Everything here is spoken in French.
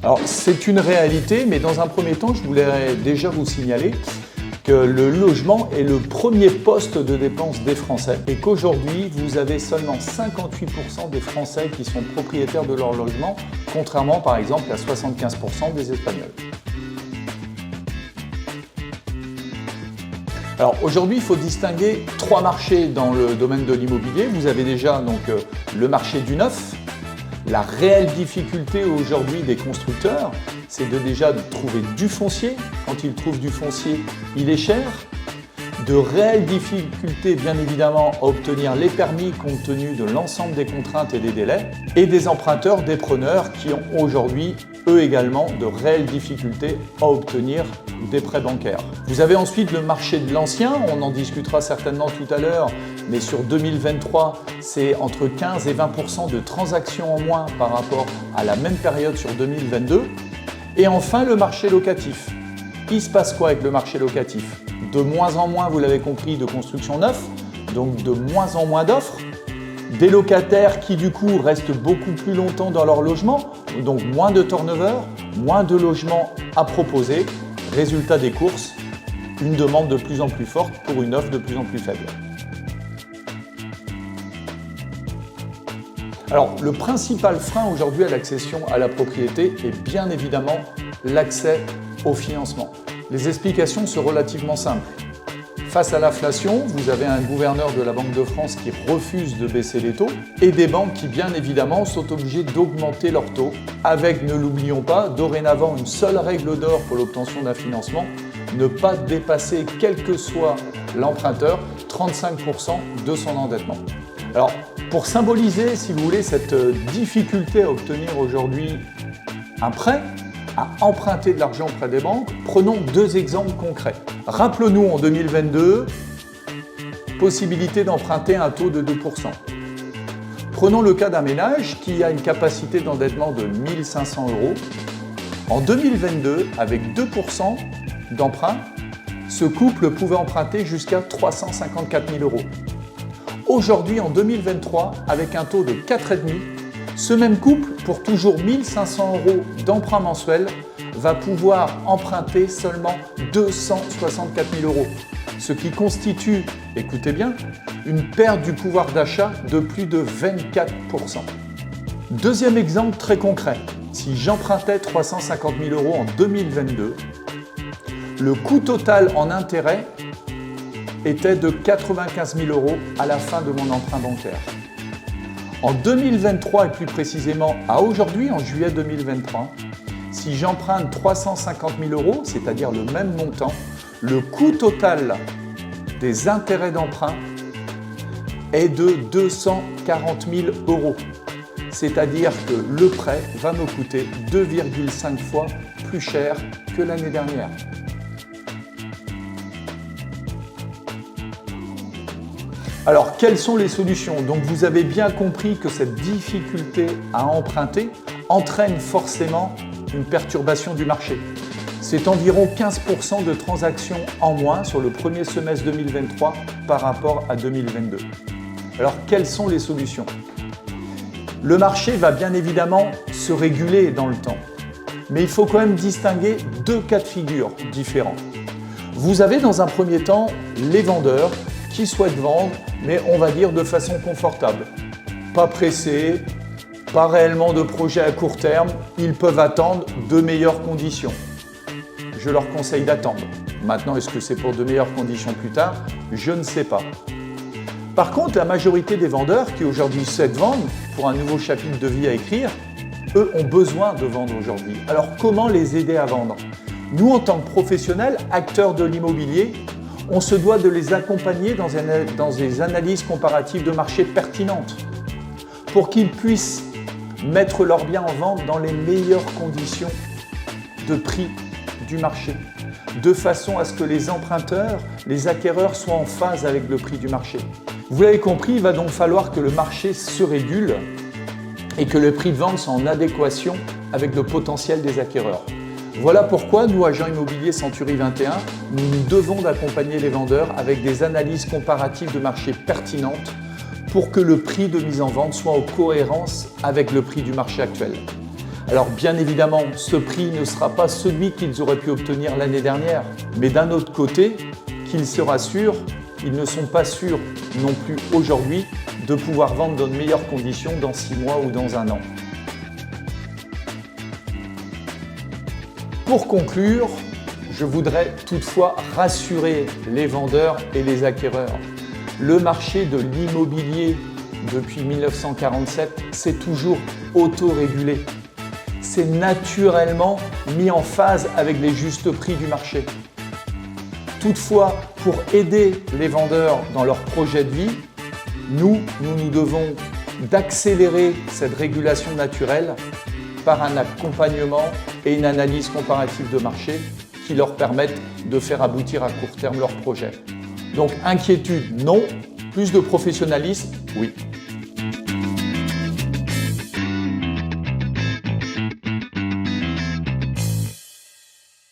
Alors c'est une réalité, mais dans un premier temps, je voulais déjà vous signaler que le logement est le premier poste de dépense des Français et qu'aujourd'hui, vous avez seulement 58% des Français qui sont propriétaires de leur logement, contrairement par exemple à 75% des Espagnols. Alors aujourd'hui, il faut distinguer trois marchés dans le domaine de l'immobilier. Vous avez déjà donc le marché du neuf. La réelle difficulté aujourd'hui des constructeurs, c'est déjà de trouver du foncier. Quand ils trouvent du foncier, il est cher. De réelles difficultés, bien évidemment, à obtenir les permis compte tenu de l'ensemble des contraintes et des délais. Et des emprunteurs, des preneurs qui ont aujourd'hui, eux également, de réelles difficultés à obtenir des prêts bancaires. Vous avez ensuite le marché de l'ancien, on en discutera certainement tout à l'heure, mais sur 2023, c'est entre 15 et 20% de transactions en moins par rapport à la même période sur 2022. Et enfin, le marché locatif. Il se passe quoi avec le marché locatif? De moins en moins, vous l'avez compris, de construction neuve, donc de moins en moins d'offres. Des locataires qui du coup restent beaucoup plus longtemps dans leur logement, donc moins de turnover, moins de logements à proposer. Résultat des courses, une demande de plus en plus forte pour une offre de plus en plus faible. Alors, le principal frein aujourd'hui à l'accession à la propriété est bien évidemment l'accès au financement. Les explications sont relativement simples. Face à l'inflation, vous avez un gouverneur de la Banque de France qui refuse de baisser les taux et des banques qui, bien évidemment, sont obligées d'augmenter leurs taux avec, ne l'oublions pas, dorénavant une seule règle d'or pour l'obtention d'un financement, ne pas dépasser, quel que soit l'emprunteur, 35% de son endettement. Alors, pour symboliser, si vous voulez, cette difficulté à obtenir aujourd'hui un prêt, à emprunter de l'argent auprès des banques, prenons deux exemples concrets. Rappelons-nous en 2022, possibilité d'emprunter un taux de 2%. Prenons le cas d'un ménage qui a une capacité d'endettement de 1 500 €. En 2022, avec 2% d'emprunt, ce couple pouvait emprunter jusqu'à 354 000 €. Aujourd'hui, en 2023, avec un taux de 4,5%, ce même couple, pour toujours 1 500 € d'emprunt mensuel, va pouvoir emprunter seulement 264 000 €, ce qui constitue, écoutez bien, une perte du pouvoir d'achat de plus de 24%. Deuxième exemple très concret, si j'empruntais 350 000 € en 2022, le coût total en intérêt était de 95 000 € à la fin de mon emprunt bancaire. En 2023 et plus précisément à aujourd'hui, en juillet 2023, si j'emprunte 350 000 €, c'est-à-dire le même montant, le coût total des intérêts d'emprunt est de 240 000 €. C'est-à-dire que le prêt va me coûter 2,5 fois plus cher que l'année dernière. Alors, quelles sont les solutions? Donc, vous avez bien compris que cette difficulté à emprunter entraîne forcément une perturbation du marché. C'est environ 15% de transactions en moins sur le premier semestre 2023 par rapport à 2022. Alors, quelles sont les solutions? Le marché va bien évidemment se réguler dans le temps, mais il faut quand même distinguer deux cas de figure différents. Vous avez dans un premier temps les vendeurs qui souhaitent vendre, mais on va dire de façon confortable. Pas pressés, pas réellement de projet à court terme, ils peuvent attendre de meilleures conditions. Je leur conseille d'attendre. Maintenant, est-ce que c'est pour de meilleures conditions plus tard? Je ne sais pas. Par contre, la majorité des vendeurs qui aujourd'hui souhaitent vendre pour un nouveau chapitre de vie à écrire, eux ont besoin de vendre aujourd'hui. Alors comment les aider à vendre? Nous, en tant que professionnels, acteurs de l'immobilier, on se doit de les accompagner dans des analyses comparatives de marché pertinentes pour qu'ils puissent mettre leurs biens en vente dans les meilleures conditions de prix du marché, de façon à ce que les emprunteurs, les acquéreurs soient en phase avec le prix du marché. Vous l'avez compris, il va donc falloir que le marché se régule et que le prix de vente soit en adéquation avec le potentiel des acquéreurs. Voilà pourquoi nous, agents immobiliers Century 21, nous nous devons d'accompagner les vendeurs avec des analyses comparatives de marché pertinentes pour que le prix de mise en vente soit en cohérence avec le prix du marché actuel. Alors bien évidemment, ce prix ne sera pas celui qu'ils auraient pu obtenir l'année dernière, mais d'un autre côté, qu'ils se rassurent, ils ne sont pas sûrs non plus aujourd'hui de pouvoir vendre dans de meilleures conditions dans 6 mois ou dans 1 an. Pour conclure, je voudrais toutefois rassurer les vendeurs et les acquéreurs. Le marché de l'immobilier depuis 1947 s'est toujours autorégulé. C'est naturellement mis en phase avec les justes prix du marché. Toutefois, pour aider les vendeurs dans leur projet de vie, nous devons d'accélérer cette régulation naturelle par un accompagnement et une analyse comparative de marché qui leur permettent de faire aboutir à court terme leur projet. Donc inquiétude, non. Plus de professionnalisme, oui.